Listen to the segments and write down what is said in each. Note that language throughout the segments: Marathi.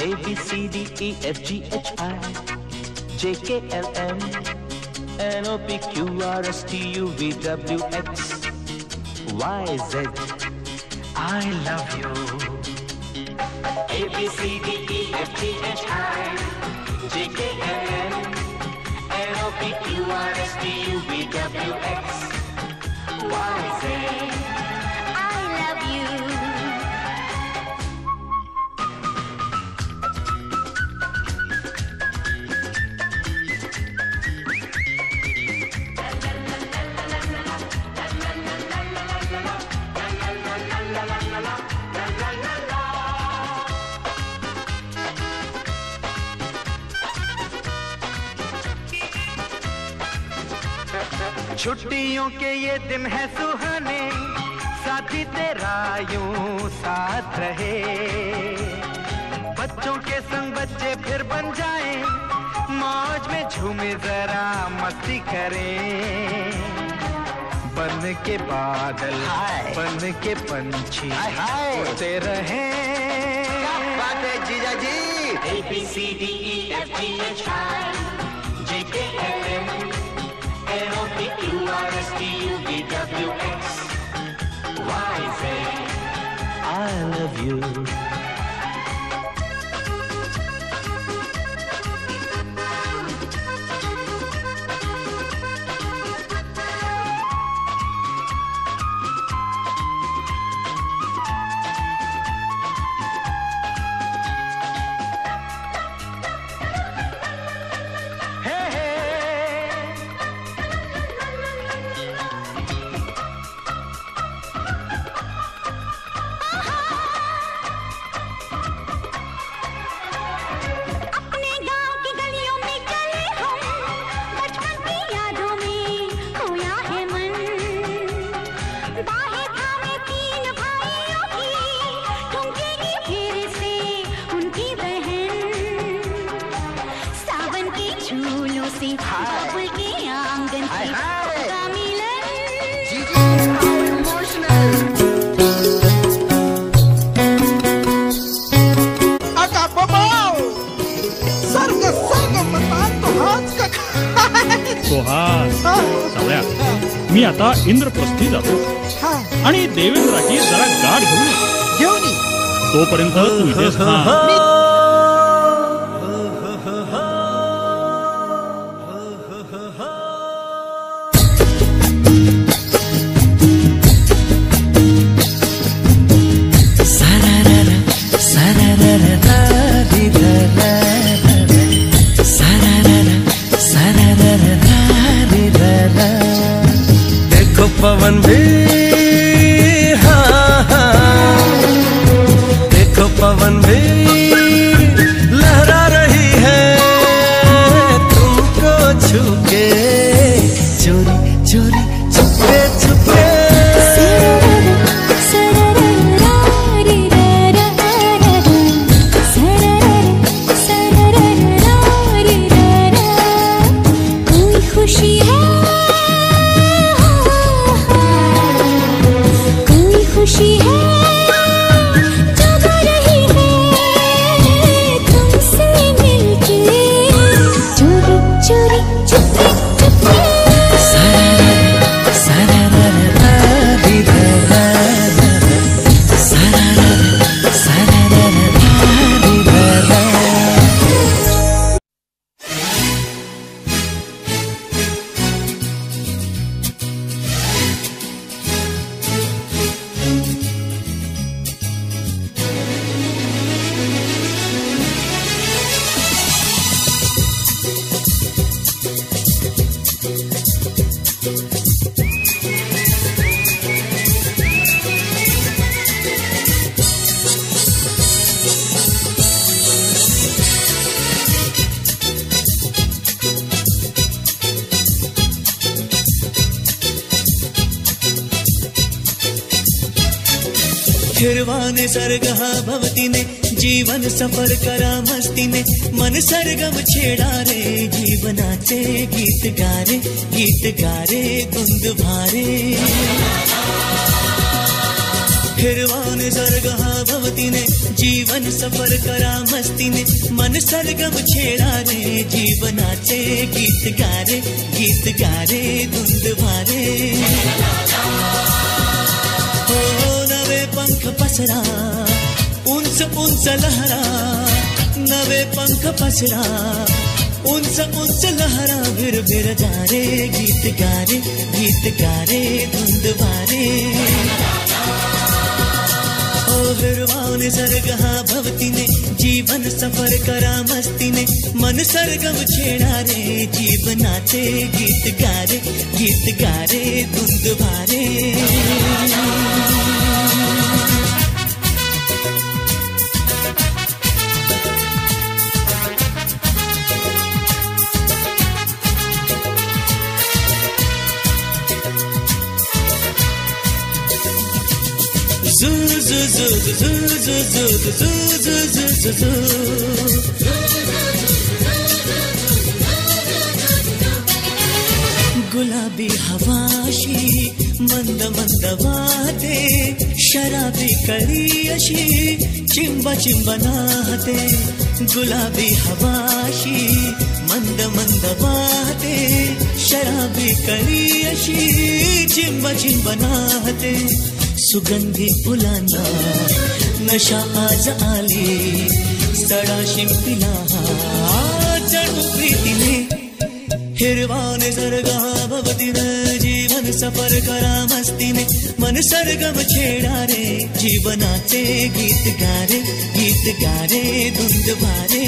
A B C D E F G H I J K L M N O P Q R S T U V W X Y Z. I love you. A B C D E F G H I J K L M N O P Q R S T U V W X Y Z. I love you. छुट्टियों के ये दिन है सुहाने, साथी तेरा यूं साथ रहे। बच्चों के संग बच्चे फिर बन जाएं, मौज में झूमे जरा मस्ती करें। बन के बादल बन के पंछी उड़ते रहें। क्या बात है जीजा जी। A B C D E F G H I J K L M N O P Q R S T U V W X Y Z. I love you. मी आता इंद्रप्रस्थी जातो आणि देवेंद्राची जरा गाठ घेऊन ये. तोपर्यंत तू इथेच थांब. पवन भी हाँ हाँ, देखो पवन भी लहरा रही है तुमको छू के, चोरी चोरी छुपे छुपे. कोई खुशी है, खुशी है जग रही है तुमसे मिलके, चोरी चोरी चुपके चुपके. खिरवाने सरगहा भवती ने जीवन सफर करा मस्ती ने, मन सरगम छेड़ा रे जीवनाचे गीत गारे गुंद भारे. हिरवा निसर्ग हा भवतीने जीवन सफर करा मस्तीने मन सरगम छेडा रे जीवनाचे गीत गारे धुंद भारे हो नवे पंख पसरा उंच उंच लहरा नवे पंख पसरा उंच उंच लहरा भिर भिर जा रे गीत गारे धुंद भारे ओ हिरवा निसर्ग हा भवतीने जीवन सफर करा मस्तीने मन सरगम छेडा रे जीवनाचे गीत गारे धुंद भारे गुलाबी हवाशी मंद मंद वाहते शराबी कळी अशी चिंब चिंब नाहते गुलाबी हवाशी मंद मंद वाहते शराबी कळी अशी चिंब चिंब नाहते सुगंधी फुलांना नशा आज आली सडा शिंपिला जणू प्रीतीने हिरवा निसर्ग हा भवतीने जीवन सफर करा मस्तीने मन सरगम छेडा रे जीवनाचे गीत गारे धुंद भारे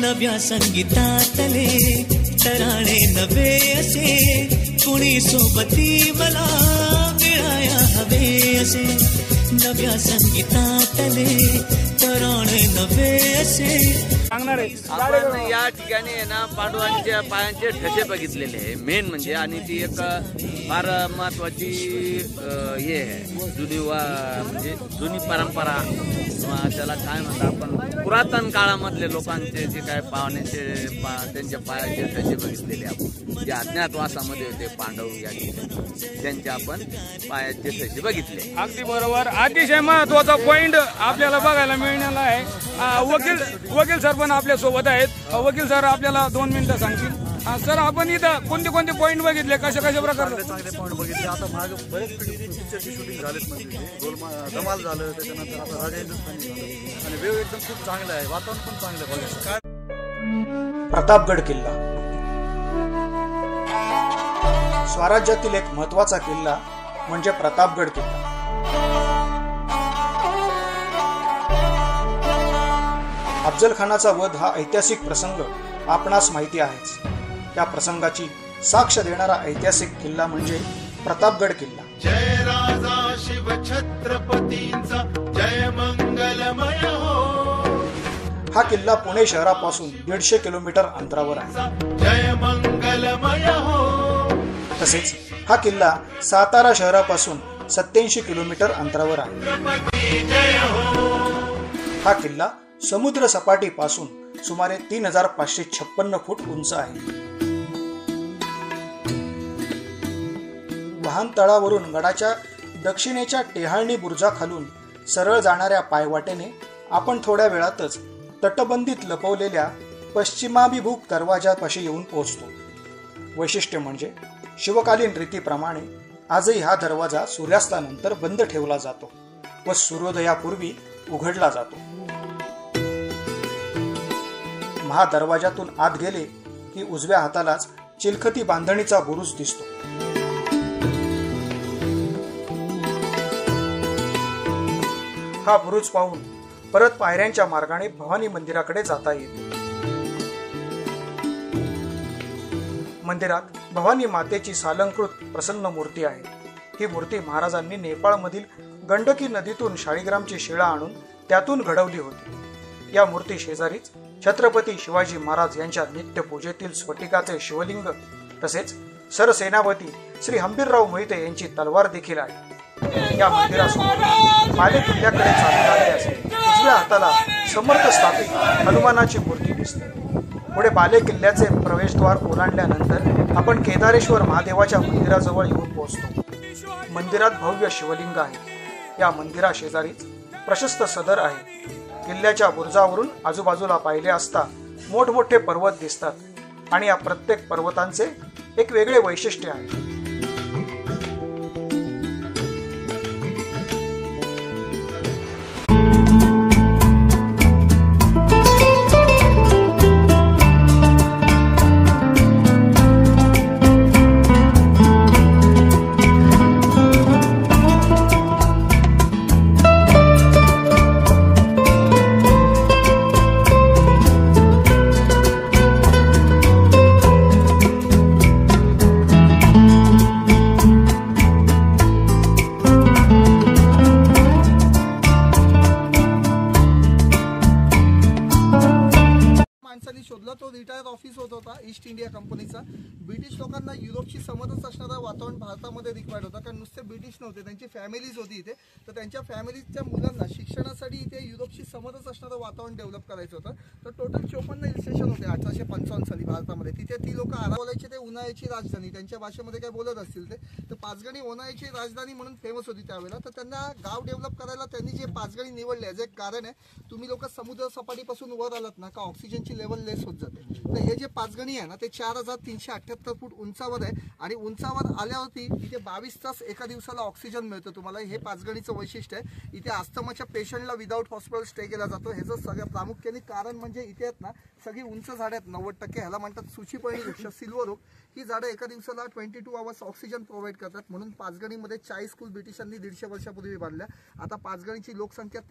नव्या संगीतातले तराणे नवे असे कुणी सोबती मला मिळाया हवे असे नव्या संगीतातले तराणे नवे असे आपण या ठिकाणी आहे ना पांडवांच्या पायांचे ठसे बघितलेले आहे मेन म्हणजे आणि ती एक फार महत्वाची हे आहे म्हणजे जुनी परंपरा त्याला काय म्हणतात आपण पुरातन काळामधले लोकांचे जे काय पाहुण्याचे त्यांच्या पायाचे ठसे बघितलेले आपण जे अज्ञातवासामध्ये होते पांडव या ठिकाणी त्यांचे आपण पायाचे ठसे बघितले. अगदी बरोबर. अतिशय महत्वाचा पॉइंट आपल्याला बघायला मिळणार आहे. वकील सर पण आपल्या सोबत आहेत. वकील सर आपल्याला 2 मिनिटं सांगतील. सर आपण इथं कोणते पॉइंट बघितले कशा प्रकारे चांगले पॉइंट बघितले. आता मागे बरेच पिक्चरची शूटिंग झालेत म्हणजे धमाल झालं त्याच्यानंतर आता राजा हिंदुस्थानी झालं आणि वेळ एकदम खूप चांगलं आहे. वातावरण पण चांगलं आहे. प्रतापगड किल्ला स्वराज्यातील एक महत्वाचा किल्ला म्हणजे प्रतापगड किल्ला. अफजल खानाचा वध हा ऐतिहासिक प्रसंग आपणास माहिती आहेच. त्या प्रसंगाची साक्ष देणारा ऐतिहासिक किल्ला म्हणजे प्रतापगड किल्ला. जय राजा शिव छत्रपतींचा जय मंगलमय हो. हा किल्ला पुणे शहरापासून 150 किलोमीटर अंतरावर आहे. जय मंगलमय हो. तसेच हा किल्ला सातारा शहरापासून 87 किलोमीटर अंतरावर आहे. हा किल्ला समुद्र सपाटीपासून सुमारे 3556 फूट उंच आहे. वाहन तळावरून गडाच्या दक्षिणेच्या टेहाळणी बुरुजाखालून सरळ जाणाऱ्या पायवाटेने आपण थोड्या वेळातच तटबंदीत लपवलेल्या पश्चिमाभिमुख दरवाजापाशी येऊन पोहोचतो. वैशिष्ट्य म्हणजे शिवकालीन रीतीप्रमाणे आजही हा दरवाजा सूर्यास्तानंतर बंद ठेवला जातो व सूर्योदयापूर्वी उघडला जातो. महादरवाजातून आत गेले की उजव्या हातालाच चिलखती बांधणीचा बुरुज दिसतो. हा बुरुज पाहून परत पायऱ्यांच्या मार्गाने भवानी मंदिराकडे जाता येते. मंदिरात भवानी मातेची सालंकृत प्रसन्न मूर्ती आहे. ही मूर्ती महाराजांनी नेपाळमधील गंडकी नदीतून शाळीग्रामची शिळा आणून त्यातून घडवली होती. या मूर्ती शेजारीच छत्रपती शिवाजी महाराज यांच्या नित्य पूजेतील स्फटिकाचे शिवलिंग तसेच सरसेनापती श्री हंबीरराव मोहिते यांची तलवार देखील आहे. या मंदिरासमोर बाले किल्ल्याकडे चालून आल्यास उजव्या हाताला समर्थ स्थापित हनुमानाची मूर्ती दिसते. पुढे बाले किल्ल्याचे प्रवेशद्वार ओलांडल्यानंतर आपण केदारेश्वर महादेवाच्या मंदिराजवळ येऊन पोहोचतो. मंदिरात भव्य शिवलिंग आहे. या मंदिरा शेजारीच प्रशस्त सदर आहे. किल्ल्याच्या बुरुजावरून आजूबाजूला पाहिले असता मोठमोठे पर्वत दिसतात आणि या प्रत्येक पर्वतांचे एक वेगळे वैशिष्ट्य आहे. ऑफिस होता ईस्ट इंडिया कंपनीचा. ब्रिटिश लोकांना युरोपशी समतच असणारं वातावरण भारतामध्ये रिक्वायर्ड होतं, कारण नुसते ब्रिटिश नव्हते, त्यांची फॅमिलीज होती इथे. तर त्यांच्या फॅमिलीच्या मुलांना शिक्षणासाठी इथे युरोपशी समतच असणारं वातावरण डेव्हलप करायचं होतं. तर टोटल 54 हिल स्टेशन होते 1855 साली भारतामध्ये. तिथे ती लोक बोलायचे ते उन्हाळ्याची राजधानी, त्यांच्या भाषेमध्ये काय बोलत असतील ते. तर पाचगणी उन्हाळ्याची राजधानी म्हणून फेमस होती त्यावेळेला. तर त्यांना गाव डेव्हलप करायला त्यांनी जे पाचगणी निवडले याचं एक कारण आहे, तुम्ही लोक समुद्र सपाटीपासून वर आलात ना का ऑक्सिजनची लेवल लेस होत जाते. तर हे जे पाचगणी आहे ना ते 4378 फूट उंचावर आहे आणि उंचावर आल्यावरती इथे 22 तास एका दिवसाला ऑक्सिजन मिळतं तुम्हाला. हे पाचगणीचं वैशिष्ट्य आहे. इथे अस्थमाच्या पेशंटला विदाऊट हॉस्पिटल स्टे केला जातो. ह्याचं सगळं प्रामुख्याने कारण म्हणजे इथे आहेत ना सगळी उंच झाडं आहेत 90%. ह्याला म्हणतात सूचीपर्णी वृक्ष सिल्वर ओक. ही झाडं एका दिवसाला 22 आवर्स ऑक्सिजन प्रोव्हाइड करतात. म्हणून पाचगणीमध्ये 40 स्कूल ब्रिटिशांनी 150 वर्षापूर्वी बांधल्या. आता पाचगणीची लोकसंख्या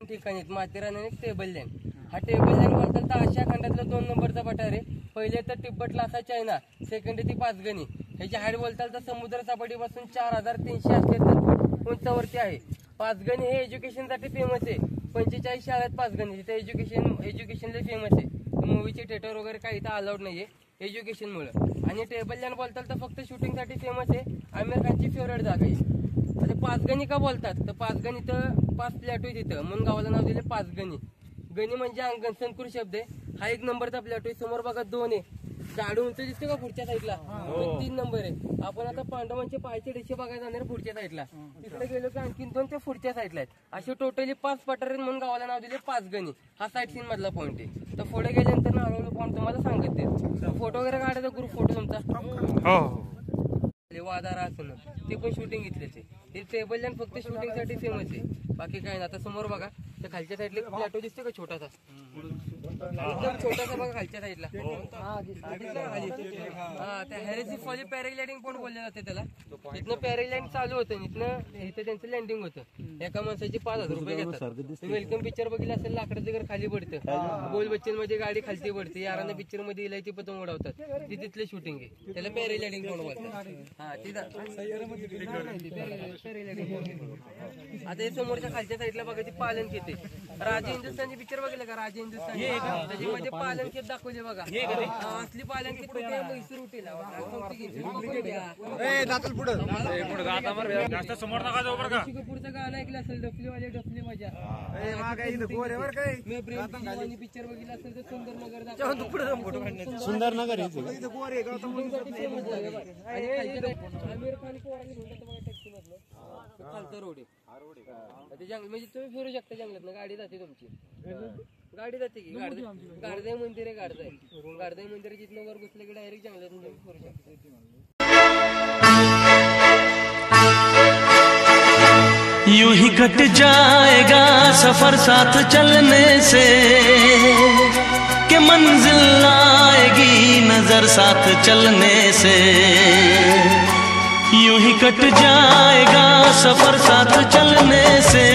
ठिकाणी माथेरान आणि टेबल लँड. हा टेबल लँड बोलतात तर आशिया खंडातला 2 नंबरचा पठार आहे. पहिले तर तिब्बतला असा चायना, सेकंड ती पाचगणी. ह्याची हाईट बोलताल तर समुद्र सपाटीपासून 4378 फूट उंचावरती आहे. पाचगणी हे एज्युकेशनसाठी फेमस आहे. 45 शाळा आहेत पाचगणी, तिथे एज्युकेशनला फेमस आहे. मूवीचे थिएटर वगैरे काही इथं अलाउड नाहीये एज्युकेशनमुळे. आणि टेबल लँड बोलताल तर फक्त शूटिंगसाठी फेमस आहे. आमिर खानची फेवरेट जागा आहे. आता पाचगणी का बोलतात तर पाचगणी तर 5 प्लॅटो आहे तिथं, म्हणून गावाला नाव दिले पाचगणी. गणी म्हणजे अंगण संस्कृत शब्द आहे. हा 1 नंबरचा प्लॅटो आहे. समोर बघा 2 आहे. झाडू उंच दिसते का पुढच्या साईडला, 3 नंबर आहे. आपण आता पांडवांचे पायचे डेशे बघायला जाणार पुढच्या साईडला. तिकडे गेलो की आणखीन 2 ते पुढच्या साईडला आहेत. असे टोटली 5 पठार आहेत, म्हणून गावाला नाव दिले पाचगणी. हा साईट सीन मधला पॉईंट आहे. तर पुढे गेल्यानंतर नारळ पॉईंट तुम्हाला सांगत ते. फोटो वगैरे काढायचा ग्रुप फोटो तुमचा वादारा असं ते पण शूटिंग घेतलेच आहे. हे टेबल लँड फक्त शूटिंगसाठी फेमस आहे, बाकी काय नाही. आता समोर बघा तर खालच्या साईडला प्लॅटो दिसतो का छोटासा, एकदम छोटासा बघा खालच्या साईडला. हा त्या हॅरेसी फॉली पॅराग्लायडिंग पण बोलले जाते त्याला. इथनं पॅराग्लायडिंग चालू होतं, इथं त्यांचं लँडिंग होतं. एका माणसाची 5000 रुपये घेतात. वेलकम पिक्चर बघितलं असेल, लाकडाचं घर खाली पडतं, बोल बच्चन मध्ये गाडी खालती पडते. यारांना पिक्चर मध्ये इलायची पतंग उडवतात, ती तिथले शूटिंग आहे. त्याला पॅराग्लायडिंग पण बोलतात. आता हे समोरच्या खालच्या साईडला बघा ती पालन खेत आहे. राजा हिंदुस्थानचे पिक्चर बघितलं का, राजा हिंदुस्थान त्याच्यामध्ये पालन खेत दाखवले बघा. असली पालन खेत म्हैसूर उठेला पुढचं गाणं ऐकलं असेल डफलीवाले डफली मजा. पिक्चर बघितलं असेल तर सुंदरनगर दाखवलं. सुंदरनगर आमिर खान टॅक्सी मधलं खालचा रोड आहे. जंगल म्हणजे तुम्ही फिरू शकता जंगलात ना, गाडी जाते तुमची. गाडी जाते की गाडजाई मंदिर आहे. गाडजाई मंदिर जिथनं वर घुसले की डायरेक्ट जंगलात तुम्ही फिरू शकता. यूं ही कट जाएगा सफर साथ चलने से, कि मंजिल आएगी नजर साथ चलने से. यूं ही कट जाएगा सफर साथ चलने से.